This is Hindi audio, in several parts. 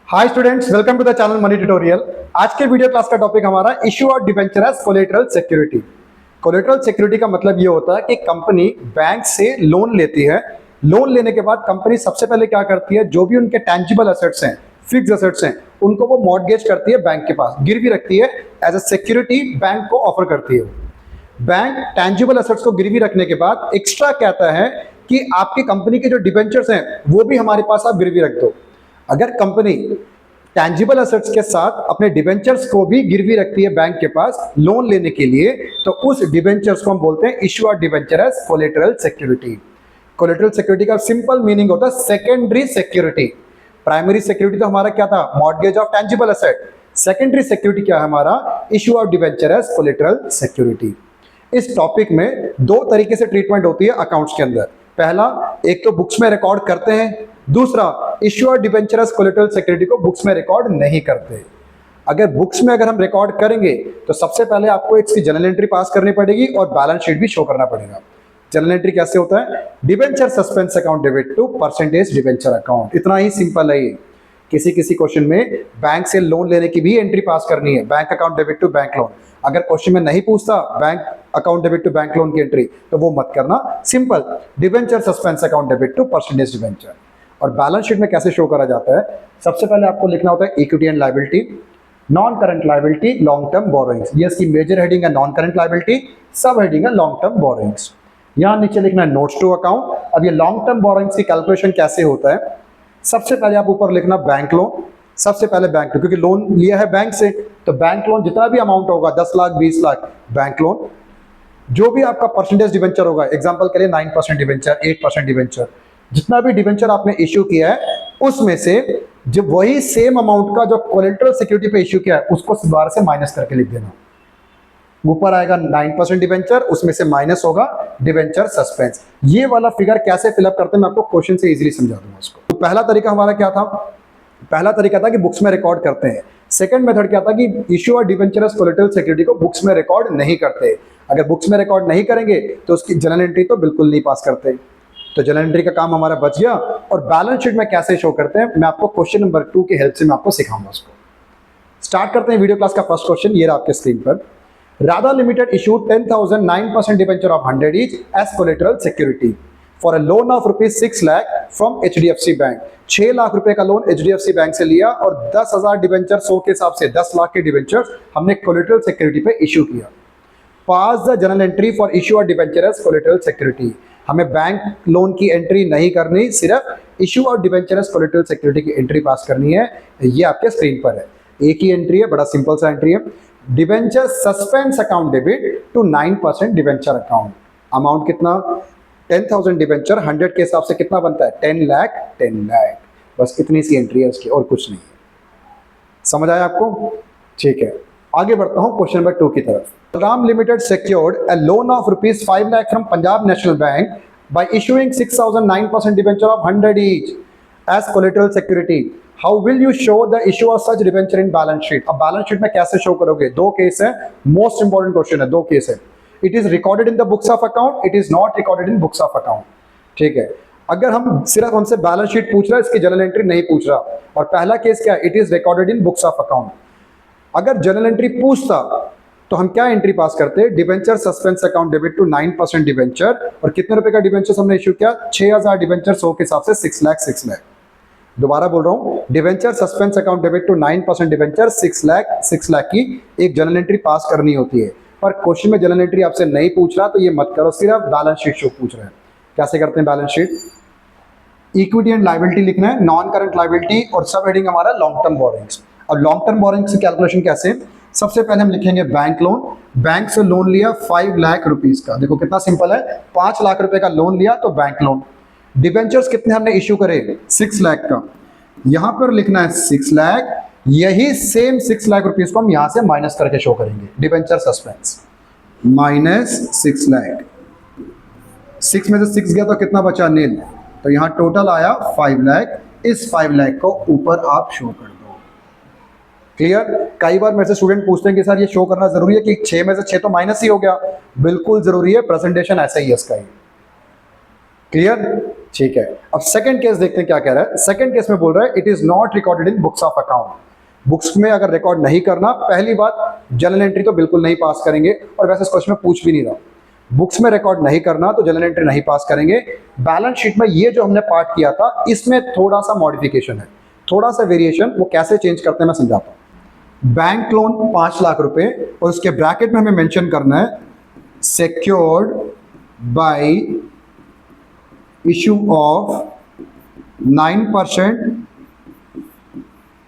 Hi students, welcome to the channel money tutorial. आज के वीडियो क्लास का टॉपिक हमारा इशू और debenture as collateral security. Collateral security का मतलब ये होता है कि कंपनी बैंक से लोन लेती है। लोन लेने के बाद कंपनी सबसे पहले क्या करती है, जो भी उनके टैंजिबल एसेट्स हैं, फिक्स एसेट्स हैं, उनको वो मॉर्गेज करती है, बैंक के पास गिरवी रखती है, एज अ सिक्योरिटी बैंक को ऑफर करती है। बैंक टैंजिबल एसेट्स को गिरवी रखने के बाद एक्स्ट्रा कहता है कि आपकी कंपनी के जो डिबेंचर्स हैं वो भी हमारे पास आप गिरवी रख दो। अगर कंपनी टैंजिबल एसेट्स के साथ अपने डिबेंचर्स को भी गिरवी रखती है बैंक के पास लोन लेने के लिए, तो उस डिबेंचर्स को हम बोलते हैं इशू और debenture as collateral security. Collateral security का सिंपल मीनिंग होता है सेकेंडरी सिक्योरिटी। प्राइमरी सिक्योरिटी तो हमारा क्या था, mortgage of tangible asset. Secondary security क्या है हमारा, इशू और डिबेंचर एज कोलेटरल सिक्योरिटी। इस टॉपिक में दो तरीके से ट्रीटमेंट होती है अकाउंट्स के अंदर। पहला, एक तो बुक्स में रिकॉर्ड करते हैं, दूसरा इशू और डिबेंचर एज कोलेटरल सिक्योरिटी को बुक्स में रिकॉर्ड नहीं करते। अगर बुक्स में हम रिकॉर्ड करेंगे तो सबसे पहले आपको इसकी जर्नल एंट्री पास करनी पड़ेगी और बैलेंस शीट भी शो करना पड़ेगा। जर्नल एंट्री कैसे होता है, debenture suspense account debit to percentage debenture account. इतना ही सिंपल है ये। किसी किसी क्वेश्चन में बैंक से लोन लेने की भी एंट्री पास करनी है, bank account debit to bank loan. अगर क्वेश्चन में नहीं पूछता bank account debit to bank loan की एंट्री, तो वो मत करना। Simple debenture suspense account debit to percentage debenture. और बैलेंस शीट में कैसे शो करा जाता है, सबसे पहले आपको लिखना होता है equity and liability, non current liability, long term borrowings. ये इसकी मेजर हेडिंग है नॉन करंट लायबिलिटी, सब हेडिंग है लॉन्ग टर्म बोरोइंग्स। यहां नीचे लिखना है नोट्स टू अकाउंट। अब ये लॉन्ग टर्म बोरोइंग्स की कैलकुलेशन कैसे होता है, सबसे पहले आप ऊपर लिखना बैंक लोन। सबसे पहले बैंक लोन, क्योंकि लोन लिया है बैंक से, तो बैंक लोन जितना भी अमाउंट होगा 10 लाख 20 लाख, बैंक लोन। जो भी आपका परसेंटेज डिबेंचर होगा, एग्जांपल के लिए 9% डिबेंचर, 8% डिबेंचर, जितना भी डिबेंचर आपने इश्यू किया है उसमें से जब वही सेम अमाउंट का जो कोलेटरल सिक्योरिटी पे इश्यू किया है उसको दोबारा से माइनस करके लिख देना। ऊपर आएगा 9% डिबेंचर, उसमें से माइनस होगा डिबेंचर सस्पेंस। ये वाला फिगर कैसे फिलअप करते हैं मैं आपको क्वेश्चन से इजीली समझा दूंगा उसको। तो पहला तरीका हमारा क्या था, पहला तरीका था कि बुक्स में रिकॉर्ड करते हैं। सेकंड मेथड क्या था कि इश्यू और डिबेंचर एज कोलेटरल सिक्योरिटी को बुक्स में रिकॉर्ड नहीं करते। अगर बुक्स में रिकॉर्ड नहीं करेंगे तो उसकी जर्नल एंट्री तो बिल्कुल नहीं पास करते। तो जर्नल एंट्री का काम हमारा बच गया। और बैलेंस शीट में कैसे शो करते हैं मैं आपको क्वेश्चन नंबर 2 की हेल्प से मैं आपको सिखाऊंगा उसको। स्टार्ट करते हैं वीडियो क्लास का फर्स्ट क्वेश्चन। ये रहा आपके स्क्रीन पर। Radha limited issued 10,000 9% debenture of 100 each as collateral security for a loan of rupees 6 lakh from HDFC bank. 6 lakh रुपए का लोन HDFC बैंक से लिया और 10,000 डिबेंचर 100 के हिसाब से 10 लाख के डिबेंचर हमने कोलेटरल सिक्योरिटी पे इशू किया। Pass the journal entry for issue और डिबेंचर एज कोलेटरल सिक्योरिटी। हमें बैंक लोन की एंट्री नहीं करनी, सिर्फ इशू और डिबेंचर एज कोलेटरल सिक्योरिटी की एंट्री पास करनी है। ये आपके स्क्रीन पर है, एक ही एंट्री है, बड़ा सिंपल सा एंट्री है। Debenture suspense account debit to 9% debenture account. Amount कितना, 10,000 डिबेंचर 100 के हिसाब से कितना बनता है, 10 लाख 10 लाख। बस इतनी सी एंट्री है उसकी और कुछ नहीं है। समझ आया आपको? ठीक है, आगे बढ़ता हूं क्वेश्चन नंबर 2 की तरफ। Ram limited secured a loan of rupees 5 lakh from Punjab National Bank by issuing 6,009% debenture of 100 each as collateral security. How will you show the issue of such debenture in balance sheet? अब बैलेंस शीट में कैसे शो करोगे? दो केस है, मोस्ट इंपॉर्टेंट क्वेश्चन है, दो केस है। It is recorded in the books of account, it is not recorded in books of account. ठीक है, अगर हम सिर्फ हमसे बैलेंस शीट पूछ रहा है, इसकी जर्नल एंट्री नहीं पूछ रहा। और पहला केस क्या है, it is recorded in books of account. अगर जर्नल एंट्री पूछता तो हम क्या एंट्री पास करते हैं, debenture suspense account debit to 9% debenture. और कितने रुपए का डिबेंचर हमने इशू किया, 6,000 डिबेंचर 100 के हिसाब से 6 लाख 6 लाख। दोबारा बोल रहा हूं, debenture suspense account debit to 9% debenture 6 lakh की एक जर्नल एंट्री पास करनी होती है। पर क्वेश्चन में जर्नल एंट्री आपसे नहीं पूछ रहा तो ये मत करो, सिर्फ बैलेंस शीट शो पूछ रहे हैं। कैसे करते हैं balance sheet, equity and liability लिखना है, नॉन करंट लायबिलिटी, और सब हेडिंग हमारा लॉन्ग टर्म बोरोइंग्स। अब लॉन्ग टर्म बोरोइंग्स की कैलकुलेशन कैसे, सबसे पहले हम लिखेंगे बैंक लोन। बैंक से लोन लिया 5 लाख रुपीस का, देखो कितना सिंपल है, 5 लाख रुपए का लोन लिया तो बैंक लोन। डिबेंचर्स कितने हमने इश्यू करे, 6 लाख का। यहां पर लिखना है 6 लाख, यही सेम 6 लाख रुपीस को हम यहां से माइनस करके शो करेंगे। डिबेंचर सस्पेंस माइनस 6 लाख, 6 में से 6 गया तो कितना बचा, नील। तो यहां टोटल आया 5 लाख। इस 5 लाख को ऊपर आप शो कर दो। क्लियर? कई बार मेरे से स्टूडेंट पूछते हैं कि सर ये शो करना जरूरी है कि 6 में से 6 तो माइनस ही हो गया। बिल्कुल जरूरी है, प्रेजेंटेशन ऐसा ही है इसका ही। क्लियर? ठीक है, अब सेकंड केस देखते हैं क्या कह रहा है। सेकंड केस में बोल रहा है it is not recorded in books of account. Books में अगर रिकॉर्ड नहीं करना, पहली बात जर्नल एंट्री तो बिल्कुल नहीं पास करेंगे, और वैसे इस क्वेश्चन में पूछ भी नहीं रहा। बुक्स में रिकॉर्ड नहीं करना तो जर्नल एंट्री नहीं पास करेंगे। बैलेंस शीट में ये जो हमने पार्ट किया था इसमें थोड़ा सा मॉडिफिकेशन है, थोड़ा सा वेरिएशन, वो कैसे चेंज करते हैं मैं समझाता हूं। बैंक लोन 5 लाख रुपए और उसके ब्रैकेट में हमें मेंशन करना है secured by issue of 9%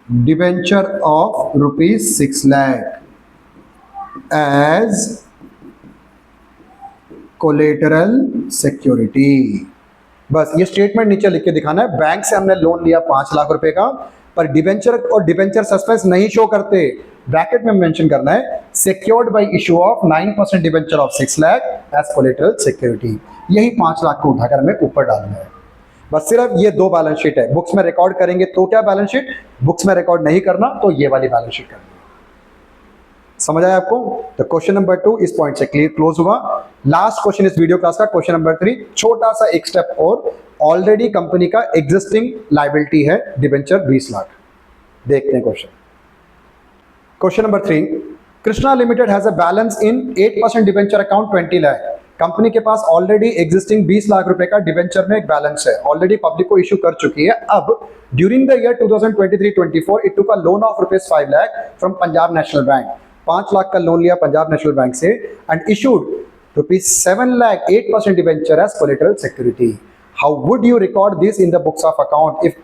debenture of rupees 6 lakh as collateral security। बस ये स्टेटमेंट नीचे लिख के दिखाना है। बैंक से हमने लोन लिया 5 लाख रुपए का, पर डिबेंचर और डिबेंचर सस्पेंस नहीं शो करते। ब्रैकेट में मेंशन करना है secured by issue of 9% debenture of 6 lakh as collateral security. यही 5 लाख को उठाकर हमें ऊपर डालना है। बस सिर्फ ये दो बैलेंस शीट है। बुक्स में रिकॉर्ड करेंगे तो क्या बैलेंस शीट, बुक्स में रिकॉर्ड नहीं करना तो ये वाली बैलेंस शीट करनी है। समझ आया आपको? तो क्वेश्चन नंबर 2 इस पॉइंट से क्लोज हुआ। लास्ट क्वेश्चन इस वीडियो क्लास का, क्वेश्चन नंबर 3, छोटा सा एक स्टेप और। ऑलरेडी कंपनी का एग्जिस्टिंग लायबिलिटी है डिबेंचर 20 लाख। देखते हैं question. Question number 3, Krishna limited has a balance in 8% debenture account 20 lakh. Company के पास ऑलरेडी एग्जिस्टिंग 20 लाख रुपए का डिबेंचर में एक बैलेंस है, ऑलरेडी पब्लिक को इशू कर चुकी है। अब during the year 2023-24 it took a loan of ₹5 lakh from Punjab national bank. 5 lakh का लोन लिया पंजाब नेशनल बैंक से and issued ₹7 lakh 8% debenture as collateral security. How would you record this in the books of account if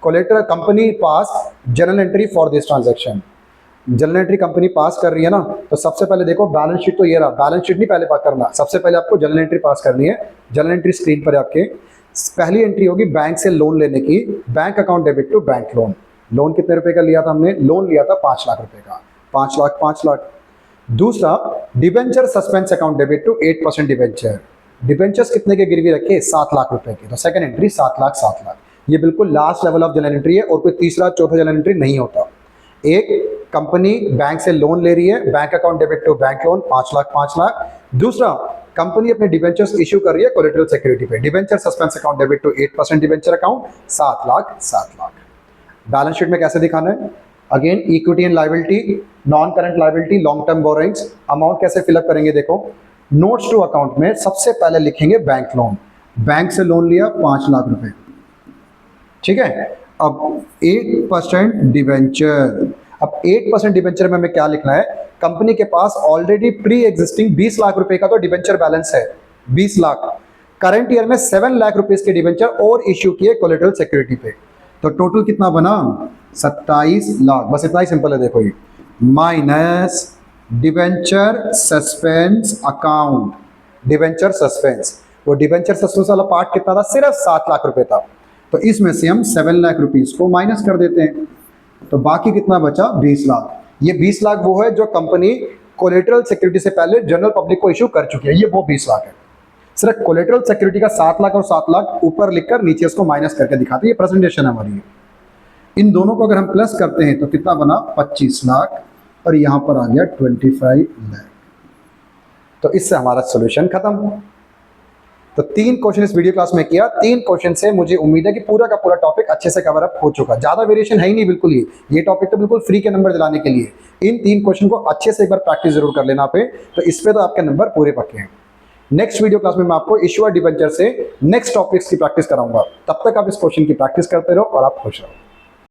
collateral company pass journal entry for this transaction. Journal entry company pass कर रही है ना, तो सबसे पहले देखो बैलेंस शीट तो ये रहा, बैलेंस शीट नहीं पहले पास करना, सबसे पहले आपको जर्नल एंट्री पास करनी है। जर्नल एंट्री स्क्रीन पर आपके पहली एंट्री होगी बैंक से लोन लेने की, bank account debit to bank loan. Loan कितने रुपए का लिया था हमने? लोन लिया था 5 लाख रुपए का, 5 लाख। दूसरा debenture suspense account debit to 8% debenture. Debentures कितने के गिरवी रखे? 7 लाख रुपए के। तो सेकंड एंट्री 7 लाख। ये बिल्कुल last level of journal entry है और कोई तीसरा चौथा जर्नल एंट्री नहीं होता। एक कंपनी बैंक से लोन ले रही है, bank account debit to bank loan 5 lakh. दूसरा कंपनी अपने डिबेंचर्स इशू कर रही है कोलेटरल सिक्योरिटी पे, debenture suspense account debit to 8% debenture account 7 lakh. Balance sheet में कैसे दिखाना है? Again equity and liability, non current liability, long term borrowings. Amount कैसे फिलअप करेंगे देखो, नोट्स टू अकाउंट में सबसे पहले लिखेंगे बैंक लोन। बैंक से लोन लिया 5 लाख रुपए, ठीक है। अब 8% डिबेंचर, अब 8% डिबेंचर में हमें क्या लिखना है? कंपनी के पास ऑलरेडी प्री एग्जिस्टिंग 20 लाख रुपए का तो डिबेंचर बैलेंस है, 20 लाख। करंट ईयर में 7 लाख रुपीस के डिबेंचर और इश्यू किए कोलेटरल सिक्योरिटी पे, तो टोटल कितना बना? 27 लाख। बस इतना ही सिंपल है, देखो ये minus debenture suspense account, debenture suspense. वो डिबेंचर सस्पेंस वाला पार्ट कितना था? सिर्फ 7 लाख रुपए था, तो इसमें से हम 7 लाख रुपीस को माइनस कर देते हैं, तो बाकी कितना बचा? 20 लाख। ये 20 लाख वो है जो कंपनी कोलेटरल सिक्योरिटी से पहले जनरल पब्लिक को इशू कर चुकी है, ये वो 20 लाख है। सिर्फ कोलेटरल सिक्योरिटी का 7 लाख और 7 लाख ऊपर लिखकर नीचे उसको माइनस करके दिखाते हैं, ये प्रेजेंटेशन है हमारी। इन दोनों को अगर हम प्लस करते हैं तो कितना बना? 25 लाख, और यहां पर आ गया 25 लाख। तो इससे हमारा सोल्यूशन खत्म। तो 3 क्वेश्चन इस वीडियो क्लास में किया। 3 क्वेश्चन से मुझे उम्मीद है कि पूरा का पूरा टॉपिक अच्छे से कवर अप हो चुका। ज्यादा वेरिएशन है ही नहीं बिल्कुल ही, ये टॉपिक तो बिल्कुल फ्री के नंबर दिलाने के लिए। इन 3 क्वेश्चन को अच्छे से एक बार प्रैक्टिस जरूर कर लेना पे, तो इस पे तो आपके नंबर पूरे पक्के हैं। नेक्स्ट वीडियो क्लास में मैं आपको इश्यूअर डिबेंचर से नेक्स्ट टॉपिक्स की प्रैक्टिस कराऊंगा। तब तक आप इस क्वेश्चन की प्रैक्टिस करते रहो और आप खुश रहो।